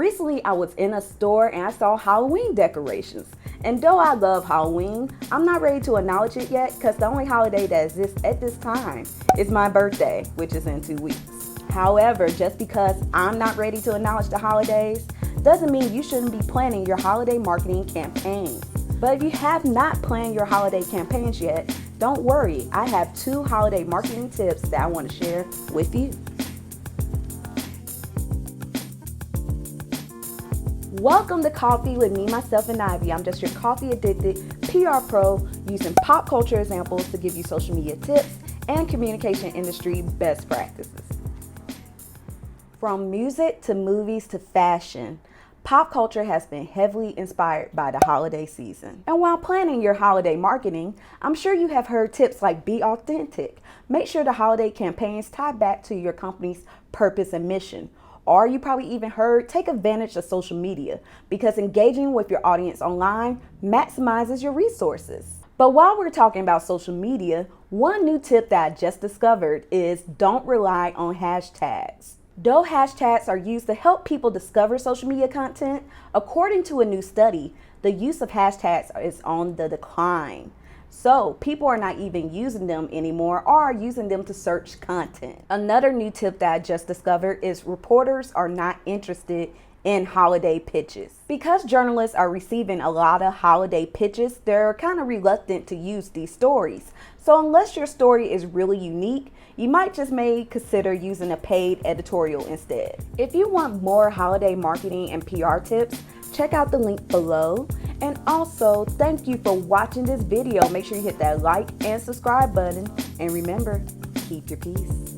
Recently, I was in a store and I saw Halloween decorations. And though I love Halloween, I'm not ready to acknowledge it yet because the only holiday that exists at this time is my birthday, which is in 2 weeks. However, just because I'm not ready to acknowledge the holidays doesn't mean you shouldn't be planning your holiday marketing campaigns. But if you have not planned your holiday campaigns yet, don't worry. I have 2 holiday marketing tips that I want to share with you. Welcome to Coffee with me, myself, and Ivy. I'm just your coffee addicted PR pro using pop culture examples to give you social media tips and communication industry best practices. From music to movies to fashion, pop culture has been heavily inspired by the holiday season. And while planning your holiday marketing, I'm sure you have heard tips like be authentic. Make sure the holiday campaigns tie back to your company's purpose and mission. Or you probably even heard take advantage of social media because engaging with your audience online maximizes your resources. But while we're talking about social media, one new tip that I just discovered is don't rely on hashtags. Though hashtags are used to help people discover social media content, according to a new study, the use of hashtags is on the decline. So people are not even using them anymore or are using them to search content. Another new tip that I just discovered is reporters are not interested in holiday pitches. Because journalists are receiving a lot of holiday pitches, they're kind of reluctant to use these stories. So unless your story is really unique, you might just may consider using a paid editorial instead. If you want more holiday marketing and PR tips, check out the link below. And also, thank you for watching this video. Make sure you hit that like and subscribe button. And remember, keep your peace.